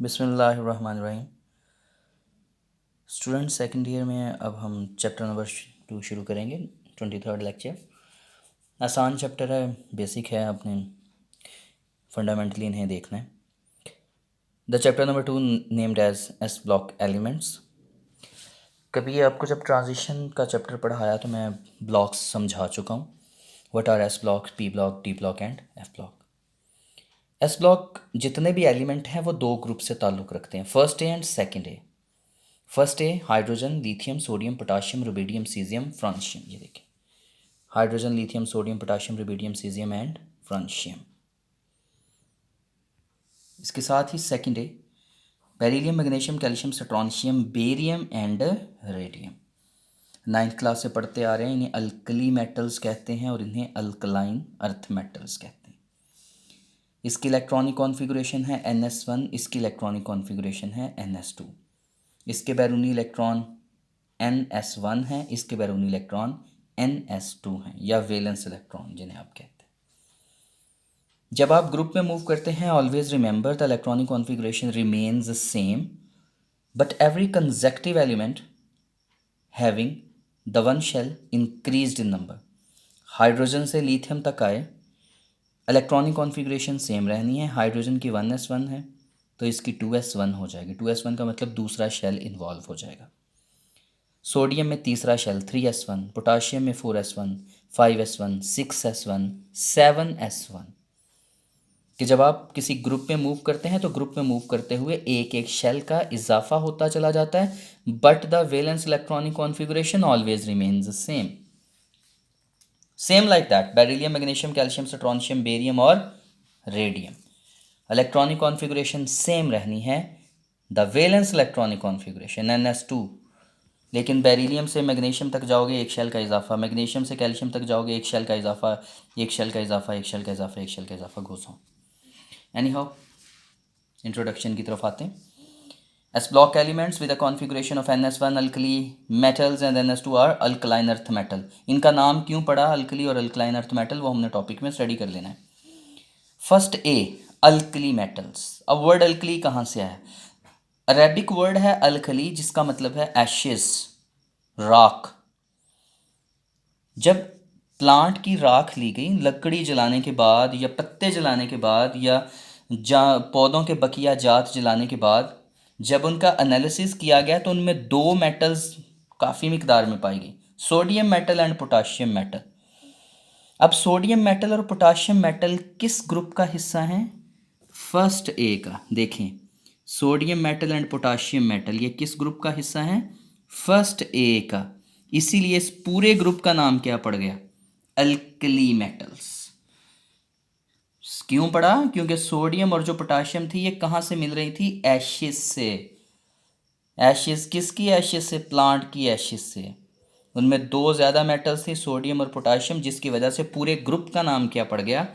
बिस्मिल्लाहिर्रहमानिर्रहीम। Student second year में अब हम चैप्टर नंबर 2 शुरू करेंगे। 23rd लेक्चर आसान चैप्टर है, बेसिक है, अपने फंडामेंटली इन्हें देखना है। The chapter number 2 named as s block elements. कभी आपको जब ट्रांजिशन का चैप्टर पढ़ाया तो मैं ब्लॉक्स समझा चुका हूँ। What R S block, P block, D block and F block. S block जितने भी एलिमेंट हैं वो दो ग्रुप से ताल्लुक़ रखते हैं, first A and second A. First A hydrogen, lithium, sodium, potassium, rubidium, caesium, francium. ये देखिए, hydrogen, lithium, sodium, potassium, rubidium, caesium and francium. इसके साथ ही second A beryllium, magnesium, calcium, strontium, barium and radium. 9th class से पढ़ते आ रहे हैं। इन्हें अल्कली मेटल्स कहते हैं और इन्हें अल्कलाइन अर्थ मेटल्स कहते हैं। इसकी इलेक्ट्रॉनिक कॉन्फ़िगरेशन है NS1, इसकी इलेक्ट्रॉनिक कॉन्फ़िगरेशन है NS2। इसके बैरूनी इलेक्ट्रॉन NS1 है, इसके बैरूनी इलेक्ट्रॉन NS2 हैं, या वैलेंस इलेक्ट्रॉन जिन्हें आप कहते हैं। जब आप ग्रुप में मूव करते हैं, always remember the electronic configuration remains same but every consecutive element having the one shell increased in number. Hydrogen से लिथियम तक आए, इलेक्ट्रॉनिक कॉन्फ़िगरेशन सेम रहनी है। हाइड्रोजन की 1s1 है तो इसकी 2s1 हो जाएगी। 2s1 का मतलब दूसरा शेल इन्वॉल्व हो जाएगा। सोडियम में तीसरा शेल 3s1, पोटाशियम में 4s1, 5s1, 6s1, 7s1। कि जब आप किसी ग्रुप में मूव करते हैं तो ग्रुप में मूव करते हुए एक एक शेल का इजाफा होता चला जाता है, but the valence electronic configuration always remains same. Same like that beryllium, magnesium, calcium, strontium, barium और रेडियम। इलेक्ट्रॉनिक कॉन्फ़िगरेशन सेम रहनी है, the valence electronic configuration NS2। लेकिन बेरिलियम से मैग्नीशियम तक जाओगे एक शेल का इजाफा, मैग्नीशियम से कैल्शियम तक जाओगे एक शेल का इजाफा, एक शेल का इजाफा, एक शेल का इजाफा, एक शेल का इजाफा, घुसो। एनी हाउ, इंट्रोडक्शन की तरफ आते हैं। S block elements with a configuration of NS1 alkali metals and NS2 are alkaline earth metal. इनका नाम क्यों पड़ा अल्कली और अल्कलाइन अर्थ मेटल, वो हमने टॉपिक में स्टडी कर लेना है। First A alkali metals. अब वर्ड अल्कली कहाँ से आया? अरेबिक वर्ड है अल्कली, जिसका मतलब है एशेस, राख। जब प्लांट की राख ली गई लकड़ी जलाने के बाद या पत्ते जलाने के बाद या पौधों के बकिया जात जलाने के बाद जब उनका एनालिसिस किया गया तो उनमें दो मेटल्स काफ़ी मिकदार में पाई गई, sodium metal and potassium metal. अब सोडियम मेटल और पोटाशियम मेटल किस ग्रुप का हिस्सा हैं? फर्स्ट ए का। देखें, sodium metal and potassium metal ये किस ग्रुप का हिस्सा है? फर्स्ट ए का। इसीलिए इस पूरे ग्रुप का नाम क्या पड़ गया? Alkali metals. क्यों पड़ा? क्योंकि सोडियम और जो पोटाशियम थी ये कहाँ से मिल रही थी? एशेस से। एशेस किसकी? एशेस से, प्लांट की एशेस से। उनमें दो ज़्यादा मेटल्स थे, सोडियम और पोटाशियम, जिसकी वजह से पूरे ग्रुप का नाम क्या पड़ गया?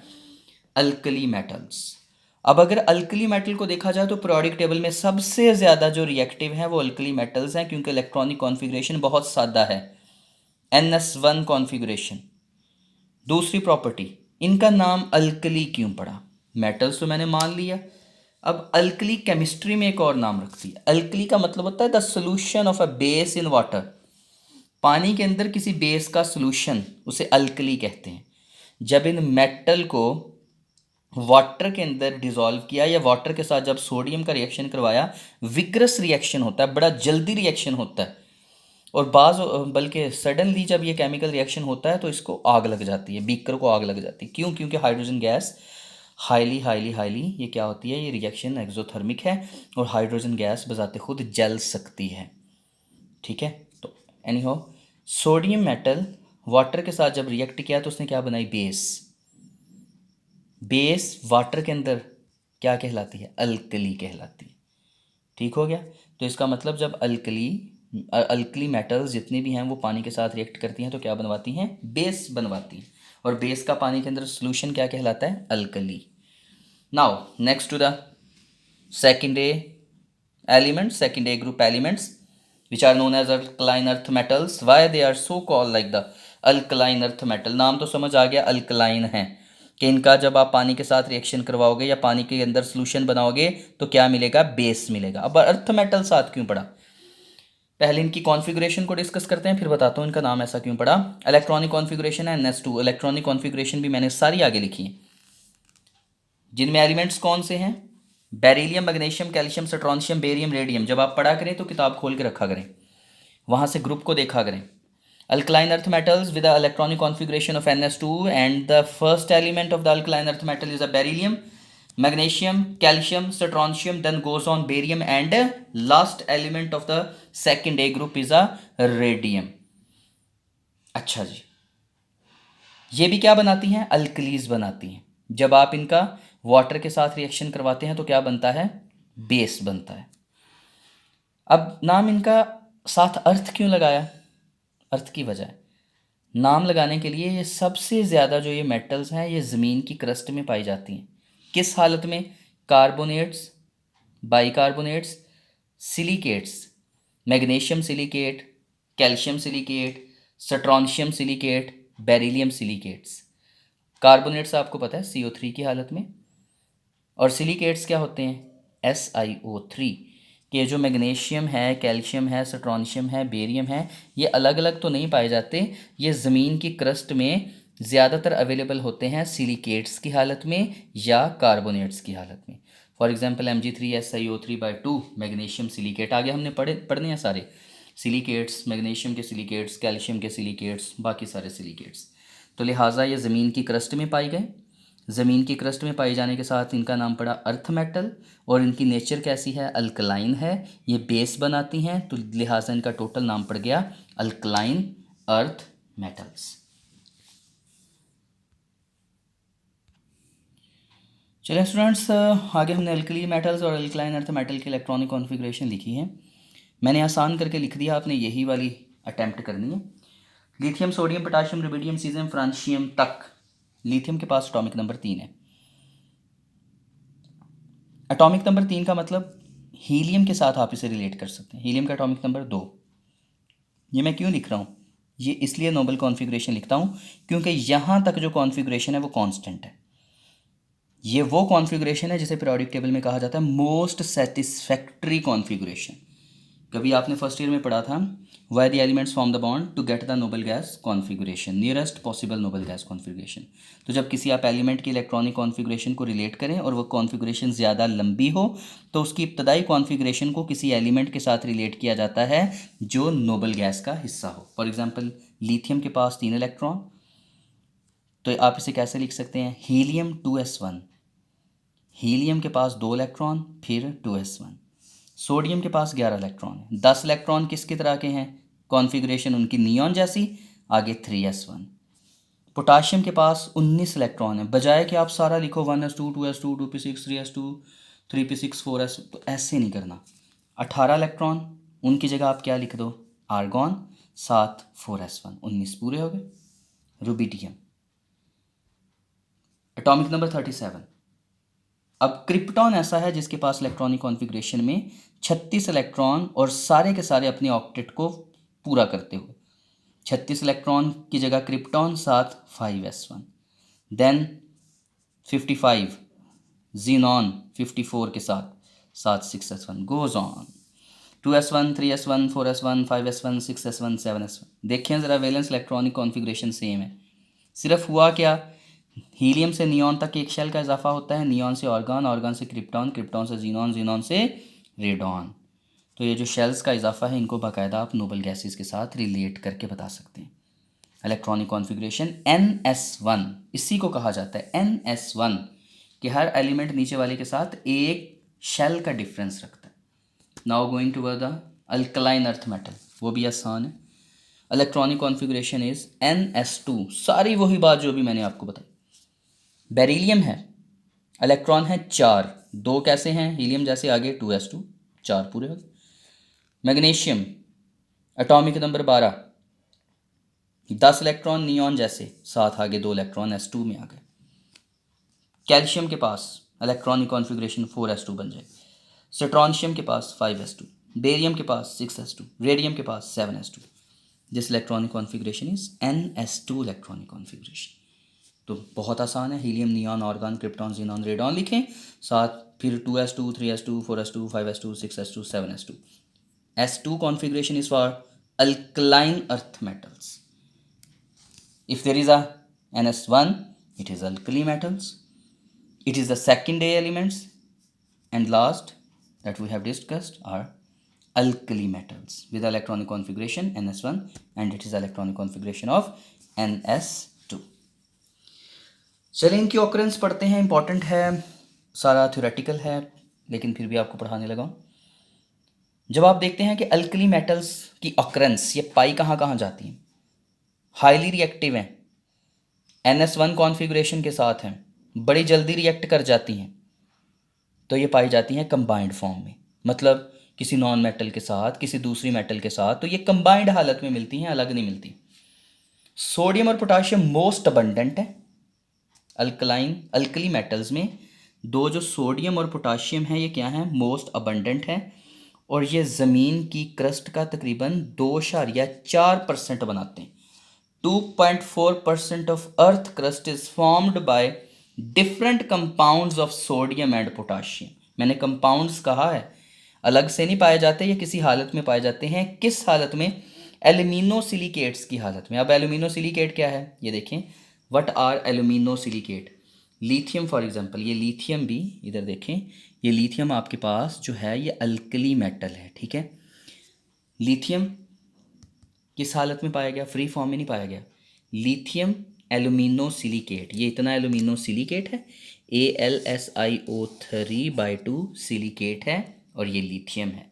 Alkali metals. अब अगर अल्कली मेटल को देखा जाए तो पीरियोडिक टेबल में सबसे ज़्यादा जो रिएक्टिव हैं वो अल्कली मेटल्स हैं, क्योंकि इलेक्ट्रॉनिक कॉन्फ़िगरेशन बहुत सादा है, NS1 कॉन्फ़िगरेशन। दूसरी प्रॉपर्टी, इनका नाम अल्कली क्यों पड़ा? मेटल्स तो मैंने मान लिया, अब अल्कली केमिस्ट्री में एक और नाम रखती है। अल्कली का मतलब होता है the solution of a base in water. पानी के अंदर किसी बेस का सोल्यूशन, उसे अल्कली कहते हैं। जब इन मेटल को वाटर के अंदर डिसॉल्व किया या वाटर के साथ जब सोडियम का रिएक्शन करवाया, विग्रस रिएक्शन होता है, बड़ा जल्दी रिएक्शन होता है, और बल्कि सडनली जब ये केमिकल रिएक्शन होता है तो इसको आग लग जाती है, बीकर को आग लग जाती है। क्यों? क्योंकि hydrogen gas highly highly highly ये क्या होती है? ये रिएक्शन एक्सोथर्मिक है और हाइड्रोजन गैस बजाते खुद जल सकती है। ठीक है, तो एनी हो, सोडियम मेटल वाटर के साथ जब रिएक्ट किया तो उसने क्या बनाई? बेस। बेस वाटर के अंदर क्या कहलाती है? अल्कली कहलाती है। ठीक हो गया? तो इसका मतलब जब अल्कली मेटल्स जितनी भी हैं वो पानी के साथ रिएक्ट करती हैं तो क्या बनवाती हैं? बेस बनवाती हैं। और बेस का पानी के अंदर सोल्यूशन क्या कहलाता है? Alkali. Now next to the second A element, second A group elements which are known as alkaline earth metals. Why they are so called like the alkaline earth metal? नाम तो समझ आ गया, अल्कलाइन है। कि इनका जब आप पानी के साथ रिएक्शन करवाओगे या पानी के अंदर सोल्यूशन बनाओगे तो क्या मिलेगा, बेस मिलेगा। अब अर्थ मेटल साथ क्यों पड़ा, पहले इनकी कॉन्फ़िगरेशन को डिस्कस करते हैं, फिर बताता हूँ इनका नाम ऐसा क्यों पड़ा। इलेक्ट्रॉनिक कॉन्फ़िगरेशन है NS2। इलेक्ट्रॉनिक कॉन्फ़िगरेशन भी मैंने सारी आगे लिखी है, जिनमें एलिमेंट्स कौन से हैं, beryllium, magnesium, calcium, strontium, barium, radium. जब आप पढ़ा करें तो किताब खोल के रखा करें, वहाँ से ग्रुप को देखा करें। Alkaline earth metals with the electronic configuration of NS2, and the first element of the alkaline earth metal is a beryllium, magnesium, calcium, strontium, then goes on barium, and last element of the second A group is a radium। अच्छा जी, ये भी क्या बनाती हैं, alkalis बनाती हैं। जब आप इनका वाटर के साथ रिएक्शन करवाते हैं तो क्या बनता है, बेस बनता है। अब नाम इनका साथ अर्थ क्यों लगाया, अर्थ की वजह है नाम लगाने के लिए, ये सबसे ज़्यादा जो ये मेटल्स हैं ये ज़मीन की क्रस्ट में पाई जाती हैं। किस हालत में, carbonates, bicarbonates, silicates, magnesium silicate, calcium silicate, strontium silicate, beryllium silicates. Carbonates आपको पता है CO3 की हालत में, और सिलिकेट्स क्या होते हैं, SiO3। कि जो मैग्नीशियम है, कैल्शियम है, स्ट्रोंशियम है, बेरियम है, ये अलग अलग तो नहीं पाए जाते, ये ज़मीन की क्रस्ट में ज़्यादातर अवेलेबल होते हैं सिलिकेट्स की हालत में या कार्बोनेट्स की हालत में। For example Mg3SiO3/2 magnesium silicate. आगे हमने पढ़ने हैं सारे सिलिकेट्स, मैग्नीशियम के सिलिकेट्स, कैल्शियम के सिलिकेट्स, बाकी सारे सिलिकेट्स। तो लिहाजा ये ज़मीन की क्रस्ट में पाए गए। ज़मीन की क्रस्ट में पाए जाने के साथ इनका नाम पड़ा अर्थ मेटल, और इनकी नेचर कैसी है, अल्कलाइन है, ये बेस बनाती हैं, तो लिहाजा इनका टोटल नाम पड़ गया अल्कलाइन अर्थ मेटल्स। चलिए स्टूडेंट्स, आगे हमने अल्कली मेटल्स और अल्कलाइन अर्थ मेटल की इलेक्ट्रॉनिक कॉन्फ़िगरेशन लिखी है। मैंने आसान करके लिख दिया, आपने यही वाली अटैम्प्ट करनी है। Lithium, sodium, potassium, rubidium, caesium, francium तक लिथियम के पास एटॉमिक नंबर 3 है। एटॉमिक नंबर 3 का मतलब हीलियम के साथ आप इसे रिलेट कर सकते हैं। हीलियम का एटॉमिक नंबर 2। ये मैं क्यों लिख रहा हूँ, ये इसलिए नोबल कॉन्फ़िगरेशन लिखता हूँ क्योंकि यहाँ तक जो कॉन्फ़िगरेशन है वो कांस्टेंट है। ये वो कॉन्फ़िगरेशन है जिसे पीरियोडिक टेबल में कहा जाता है मोस्ट सेटिस्फैक्ट्री कॉन्फ़िगरेशन। कभी आपने फर्स्ट ईयर में पढ़ा था, why the elements form the bond to get the noble gas configuration, nearest possible noble gas configuration. तो जब किसी आप एलिमेंट की इलेक्ट्रॉनिक कॉन्फ़िगरेशन को रिलेट करें और वो कॉन्फ़िगरेशन ज़्यादा लंबी हो तो उसकी इब्तदाई कॉन्फ़िगरेशन को किसी एलिमेंट के साथ रिलेट किया जाता है जो नोबल गैस का हिस्सा हो। फॉर एग्जाम्पल लिथियम के पास 3 इलेक्ट्रॉन, तो आप इसे कैसे लिख सकते हैं, हीलियम 2s1। हीलियम के पास 2 इलेक्ट्रॉन, फिर 2s1। सोडियम के पास 11 इलेक्ट्रॉन है। 10 इलेक्ट्रॉन किसकी तरह के हैं, कॉन्फ़िगरेशन उनकी नियॉन जैसी, आगे 3s1। पोटाशियम के पास 19 इलेक्ट्रॉन है। बजाय कि आप सारा लिखो 1s2, 2s2, 2p6, 3s2, 3p6, 4s, तो ऐसे नहीं करना। 18 इलेक्ट्रॉन, उनकी जगह आप क्या लिख दो, आर्गॉन, साथ 4s1, 19 पूरे हो गए। Rubidium atomic number 37। अब क्रिप्टॉन ऐसा है जिसके पास इलेक्ट्रॉनिक कॉन्फ़िगरेशन में 36 इलेक्ट्रॉन और सारे के सारे अपने ऑक्टेट को पूरा करते हुए। 36 इलेक्ट्रॉन की जगह क्रिप्टॉन, साथ 5s1। देन 55 जीनॉन 54 के साथ 6s1 goes on, 2s1, 3s1, 4s1, 5s1, 6s1, 7s1। देखें ज़रा, वैलेंस इलेक्ट्रॉनिक कॉन्फ़िगरेशन सेम है, सिर्फ हुआ क्या, हीलियम से नियॉन तक एक शेल का इजाफा होता है, नियॉन से ऑर्गन, ऑर्गन से क्रिप्टॉन, क्रिप्टॉन से जीनॉन, जीनॉन से रेडॉन। तो ये जो शेल्स का इजाफा है इनको बाकायदा आप नोबल गैसेस के साथ रिलेट करके बता सकते हैं। इलेक्ट्रॉनिक कॉन्फ़िगरेशन NS1, इसी को कहा जाता है NS1 कि हर एलिमेंट नीचे वाले के साथ एक शेल का डिफरेंस रखता है। Now going to the alkaline earth metal, वो भी आसान है। इलेक्ट्रॉनिक कॉन्फ़िगरेशन इज NS2, सारी वही बात जो भी मैंने आपको बताई। बेरिलियम है, इलेक्ट्रॉन है 4, 2 कैसे हैं, हीलियम जैसे, आगे 2s2, 4 पूरे हो गए। Magnesium atomic number 12, 10 electron neon जैसे, साथ आगे 2 इलेक्ट्रॉन s2 में आ गए। कैल्शियम के पास इलेक्ट्रॉनिक कॉन्फ़िगरेशन 4s2 बन जाए। स्ट्रोंशियम के पास 5s2, बेरियम के पास 6s2, रेडियम के पास 7s2। This electronic configuration is NS2 electronic configuration. तो बहुत आसान है, helium, neon, argon, krypton, xenon, radon लिखें, साथ फिर 2s2, 3s2, 4s2, 5s2, 6s2, 7s2. S2 configuration is for alkaline earth metals. If there is a NS1, it is alkali metals. It is the secondary elements, and last that we have discussed are alkali metals with electronic configuration NS1, and it is electronic configuration of NS2. चलिए इनकी occurrence पढ़ते हैं, important है, सारा theoretical है लेकिन फिर भी आपको पढ़ाने लगा हूँ. जब आप देखते हैं कि अल्कली मेटल्स की ऑकरेंस, ये पाई कहाँ कहाँ जाती हैं, हाईली रिएक्टिव हैं, NS1 कॉन्फ़िगरेशन के साथ हैं, बड़ी जल्दी रिएक्ट कर जाती हैं, तो ये पाई जाती हैं कंबाइंड फॉर्म में, मतलब किसी नॉन मेटल के साथ, किसी दूसरी मेटल के साथ, तो ये कंबाइंड हालत में मिलती हैं, अलग नहीं मिलती. सोडियम और पोटाशियम मोस्ट अबंडेंट है अल्कली मेटल्स में. दो जो सोडियम और पोटाशियम है ये क्या है, मोस्ट अबंडेंट है, और ये ज़मीन की क्रस्ट का तकरीबन 2.4% बनाते हैं. 2.4% of earth crust is formed by different compounds of sodium and potassium. मैंने कंपाउंड्स कहा है, अलग से नहीं पाए जाते, ये किसी हालत में पाए जाते हैं. किस हालत में, एल्यूमिनोसिलिकेट्स की हालत में. अब एल्यूमिनोसिलिकेट क्या है ये देखें, what are aluminosilicate. Lithium for example, ये लिथियम भी इधर देखें, ये लिथियम आपके पास जो है ये अल्कली मेटल है, ठीक है. लिथियम किस हालत में पाया गया, फ्री फॉर्म में नहीं पाया गया. लिथियम एल्यूमिनोसिलिकेट, ये इतना एल्यूमिनोसिलिकेट है, AlSiO3/2 सिलिकेट है, और ये लिथियम है.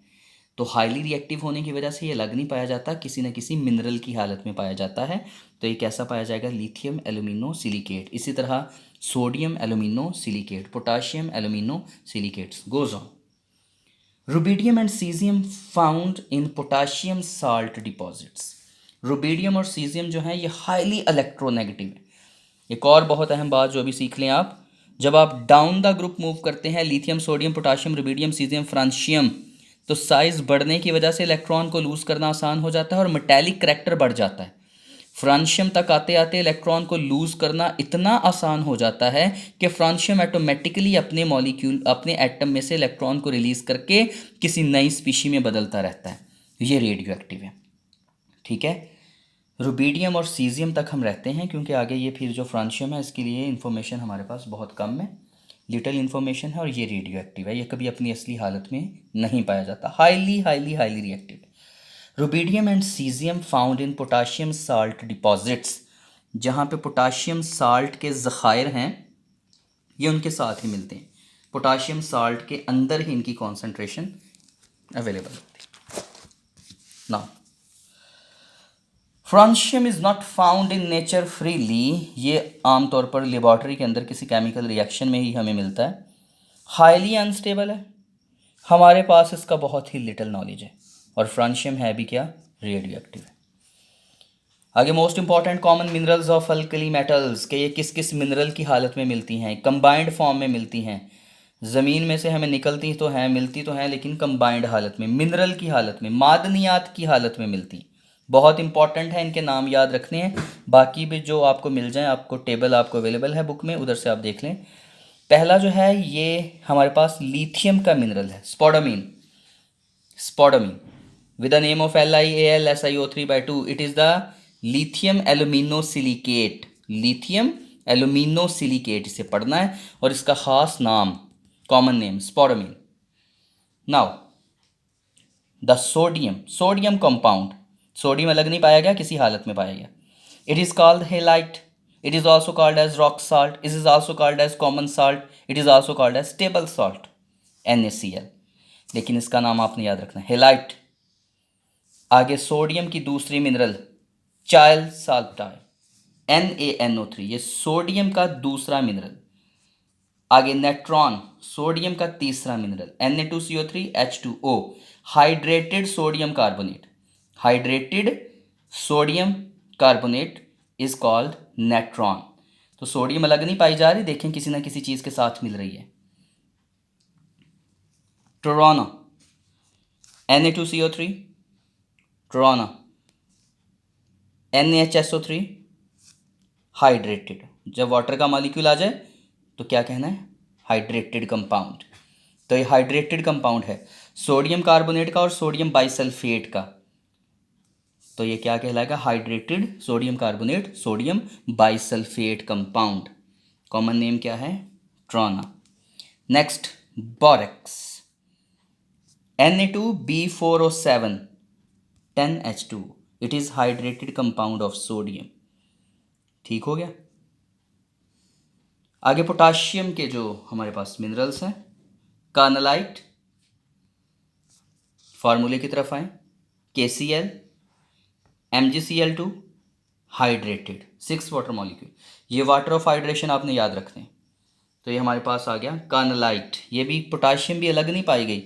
तो हाईली रिएक्टिव होने की वजह से ये लग नहीं पाया जाता, किसी न किसी मिनरल की हालत में पाया जाता है. तो ये कैसा पाया जाएगा, लिथियम एल्यूमिनोसिलिकेट. इसी तरह sodium aluminosilicate, potassium aluminosilicates, goes on. Rubidium and caesium found in potassium salt deposits. Rubidium और सीजियम जो है ये हाईली इलेक्ट्रोनेगेटिव है. एक और बहुत अहम बात जो अभी सीख लें आप, जब आप डाउन द ग्रुप मूव करते हैं, lithium, sodium, potassium, rubidium, caesium, francium, तो साइज बढ़ने की वजह से इलेक्ट्रॉन को लूज़ करना आसान हो जाता है और मेटेलिक करैक्टर बढ़ जाता है. फ्रांशियम तक आते आते इलेक्ट्रॉन को लूज़ करना इतना आसान हो जाता है कि फ्रांशियम ऑटोमेटिकली अपने मॉलिक्यूल, अपने एटम में से इलेक्ट्रॉन को रिलीज़ करके किसी नई स्पीशी में बदलता रहता है. ये रेडियो एक्टिव है, ठीक है. रुबिडियम और सीजियम तक हम रहते हैं क्योंकि आगे ये फिर जो फ्रांशियम है इसके लिए इन्फॉर्मेशन हमारे पास बहुत कम है, लिटिल इन्फॉर्मेशन है, और ये रेडियो एक्टिव है, ये कभी अपनी असली हालत में नहीं पाया जाता, highly highly highly reactive. Rubidium and caesium found in potassium salt deposits, जहाँ पे पोटाशियम साल्ट के ज़खायर हैं ये उनके साथ ही मिलते हैं, पोटाशियम साल्ट के अंदर ही इनकी कॉन्सेंट्रेशन अवेलेबल होती है. Now francium is not found in nature freely, ये आमतौर पर लेबॉर्ट्री के अंदर किसी केमिकल रिएक्शन में ही हमें मिलता है. हाईली अनस्टेबल है, हमारे पास इसका बहुत ही लिटिल नॉलेज है, और फ्रांशियम है भी क्या, रेडियो एक्टिव है. आगे most important common minerals of alkali metals, के ये किस किस मिनरल की हालत में मिलती हैं, कंबाइंड फॉर्म में मिलती हैं. ज़मीन में से हमें निकलती तो हैं, मिलती तो हैं, लेकिन कंबाइंड हालत में, मिनरल की हालत में, मादनियात की हालत में मिलती. बहुत इंपॉर्टेंट है, इनके नाम याद रखने हैं. बाकी भी जो आपको मिल जाए, आपको टेबल आपको अवेलेबल है बुक में, उधर से आप देख लें. पहला जो है ये हमारे पास लिथियम का मिनरल है, स्पोडामीन. स्पोडामीन with the name of LiAlSiO3/2, it is the lithium aluminosilicate. lithium aluminosilicate इसे पढ़ना है, और इसका खास नाम, common name, spodumene. Now the sodium compound, sodium अलग नहीं पाया गया, किसी हालत में पाया गया. It is called halite, it is also called as rock salt, it is also called as common salt, it is also called as table salt, NaCl. लेकिन इसका नाम आपने याद रखना, हेलाइट. आगे सोडियम की दूसरी मिनरल चायल साल्टाइड, NaNO3, ये सोडियम का दूसरा मिनरल. आगे नेट्रॉन, सोडियम का तीसरा mineral, Na2CO3 H2O, hydrated sodium carbonate. Hydrated sodium carbonate is called Natron. तो सोडियम अलग नहीं पाई जा रही, देखें किसी ना किसी चीज़ के साथ मिल रही है. टोरोना, Na2CO3, टोरोना, NaHSO3, हाइड्रेटेड, जब वाटर का मॉलिक्यूल आ जाए तो क्या कहना है, हाइड्रेटेड कंपाउंड। तो ये हाइड्रेटेड कंपाउंड है सोडियम कार्बोनेट का और सोडियम बाइसल्फेट का, तो ये क्या कहलाएगा, hydrated sodium carbonate sodium bisulphate compound. Common name क्या है, trona. Next borax, Na2B4O7 10H2, it is hydrated compound of sodium. ठीक हो गया। आगे पोटाशियम के जो हमारे पास मिनरल्स हैं, कार्नलाइट, फार्मूले की तरफ आए, KCl, MgCl2, hydrated 6 water molecule, ये वाटर ऑफ हाइड्रेशन आपने याद रखते हैं। तो ये हमारे पास आ गया कार्नलाइट, ये भी पोटाशियम भी अलग नहीं पाई गई,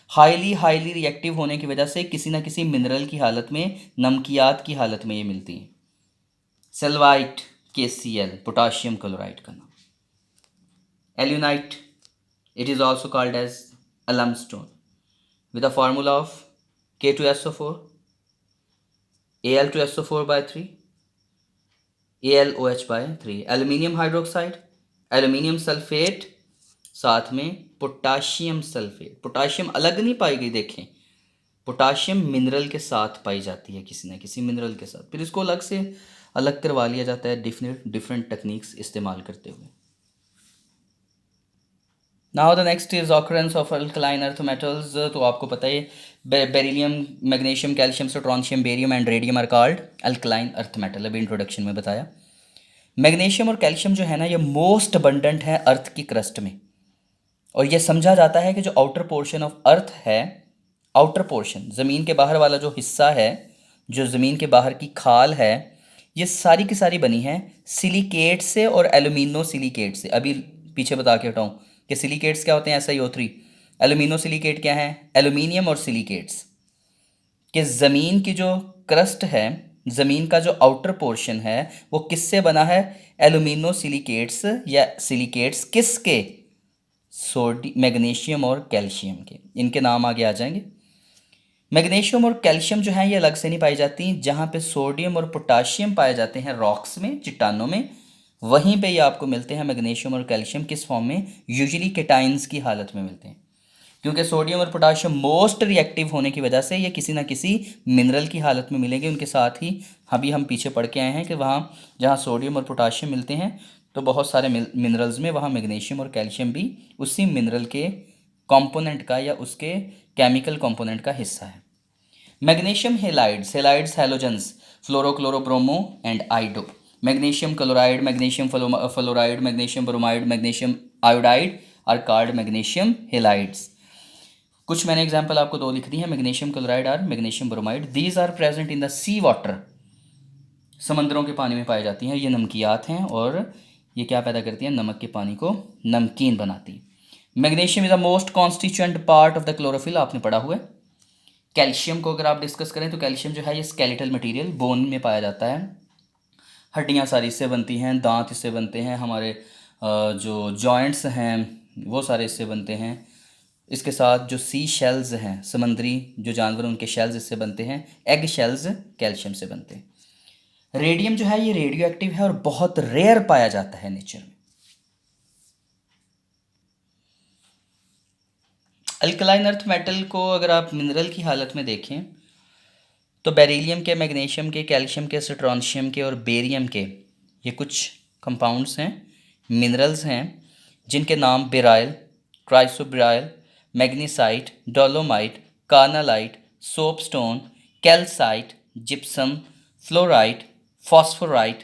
हाईली रिएक्टिव होने की वजह से किसी ना किसी मिनरल की हालत में, नमकियात की हालत में ये मिलती है। सेल्वाइट, KCl, पोटाशियम क्लोराइड का नाम। एल्यूनाइट, it is also called as alumstone with a formula of K2SO4, Al2SO4 by 3, AlOH by 3, aluminium hydroxide, aluminium sulphate, साथ में पोटाशियम सल्फेट। पोटाशियम अलग नहीं पाई गई, देखें पोटाशियम मिनरल के साथ पाई जाती है, किसी ना किसी मिनरल के साथ, फिर इसको अलग से अलग करवा लिया जाता है डिफरेंट टेक्निक्स इस्तेमाल करते हुए। Now the next is occurrence of alkaline earth metals. तो आपको पता है beryllium, magnesium, calcium, strontium, barium and radium are called alkaline earth metal. अभी इंट्रोडक्शन में बताया। मैग्नीशियम और कैल्शियम जो है ना, ये मोस्ट अबंडेंट है अर्थ की क्रस्ट में, और ये समझा जाता है कि जो आउटर पोर्शन ऑफ अर्थ है, आउटर पोर्शन ज़मीन के बाहर वाला जो हिस्सा है, जो ज़मीन के बाहर की खाल है, ये सारी की सारी बनी है सिलिकेट से और एल्यूमिनो सिलिकेट से। अभी पीछे बता के हटाऊँ कि सिलिकेट्स क्या होते हैं, SiO3। एल्यूमिनो सिलिकेट क्या है, एल्यूमिनियम और सिलिकेट्स। कि ज़मीन की जो क्रस्ट है, ज़मीन का जो आउटर पोर्शन है, वो किससे बना है, एल्यूमिनो सिलिकेट्स या सिलिकेट्स किसके, मैग्नीशियम और कैल्शियम के। इनके नाम आगे आ जाएंगे। मैग्नीशियम और कैल्शियम जो है ये अलग से नहीं पाई जाती, जहाँ पे सोडियम और पोटाशियम पाए जाते हैं रॉक्स में, चट्टानों में, वहीं पे ये आपको मिलते हैं मैग्नीशियम और कैल्शियम किस फॉर्म में, यूजुअली केटाइंस की हालत में मिलते हैं। क्योंकि सोडियम और पोटाशियम मोस्ट रिएक्टिव होने की वजह से ये किसी ना किसी मिनरल की हालत में मिलेंगे। उनके साथ ही अभी हम पीछे पढ़ के आए हैं कि वहाँ जहाँ सोडियम और पोटाशियम मिलते हैं तो बहुत सारे मिनरल्स में वहाँ मैग्नीशियम और कैल्शियम भी उसी मिनरल के कंपोनेंट का या उसके केमिकल कंपोनेंट का हिस्सा है। Magnesium halides halogens, fluoro chloro bromo and iodo. Magnesium chloride, magnesium fluoride, magnesium bromide, magnesium iodide are called magnesium halides. कुछ मैंने एग्जांपल आपको दो लिख दी है, मैग्नीशियम क्लोराइड और magnesium bromide. These are present in the sea water, समंदरों के पानी में पाई जाती हैं। ये नमकियात हैं और ये क्या पैदा करती हैं, नमक के पानी को नमकीन बनाती हैं। Magnesium is the most constituent part of the chlorophyll, आपने पढ़ा हुआ है। कैल्शियम को अगर आप डिस्कस करें तो कैल्शियम जो है ये स्केलेटल मटेरियल, बोन में पाया जाता है। हड्डियाँ सारी इससे बनती हैं, दांत इससे बनते हैं, हमारे जो जॉइंट्स हैं वो सारे इससे बनते हैं। इसके साथ जो सी शेल्स हैं, समुद्री जो जानवर उनके शेल्स इससे बनते हैं। एग शेल्स कैल्शियम से बनते हैं। रेडियम जो है ये रेडियो एक्टिव है और बहुत रेयर पाया जाता है नेचर में। अल्कलाइन अर्थ मेटल को अगर आप मिनरल की हालत में देखें तो बेरिलियम के, मैग्नीशियम के, कैल्शियम के, स्ट्रोंशियम के और बेरियम के, ये कुछ कंपाउंड्स हैं, मिनरल्स हैं, जिनके नाम beryl, chrysoberyl, magnesite, dolomite, carnallite, soapstone, calcite, gypsum, fluorite, phosphorite,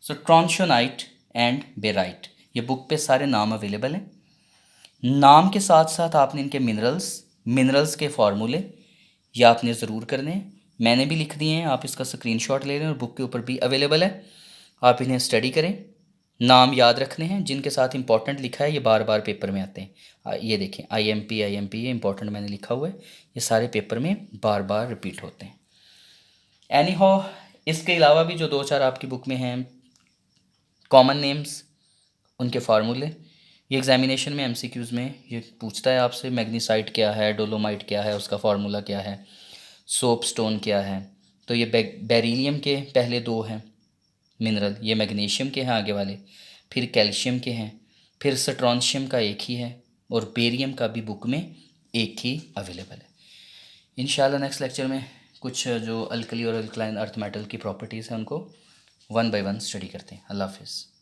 strontianite and barite. ये बुक पे सारे नाम अवेलेबल हैं। नाम के साथ साथ आपने इनके मिनरल्स के फार्मूले ये आपने ज़रूर करने हैं। मैंने भी लिख दिए हैं, आप इसका स्क्रीनशॉट ले लें और बुक के ऊपर भी अवेलेबल है, आप इन्हें स्टडी करें। नाम याद रखने हैं, जिनके साथ इंपॉर्टेंट लिखा है ये बार बार पेपर में आते हैं। ये देखें IMP ये इंपॉर्टेंट मैंने लिखा हुआ है, ये सारे पेपर में बार बार रिपीट होते हैं। एनी हाउ, इसके अलावा भी जो दो चार आपकी बुक में हैं कॉमन नेम्स, उनके फार्मूले, ये एग्जामिनेशन में MCQs में ये पूछता है आपसे, मैग्नीसाइट क्या है, डोलोमाइट क्या है, उसका फार्मूला क्या है, सोपस्टोन क्या है। तो ये बेरिलियम के पहले दो हैं, मिनरल, ये मैग्नीशियम के हैं आगे वाले, फिर कैल्शियम के हैं, फिर स्ट्रॉन्शियम का एक ही है और बेरियम का भी बुक में एक ही अवेलेबल है। इंशाल्लाह नेक्स्ट लेक्चर में कुछ जो अल्कली और अल्कलाइन अर्थ मेटल की प्रॉपर्टीज़ हैं उनको वन बाय वन स्टडी करते हैं। अल्लाह हाफिज़।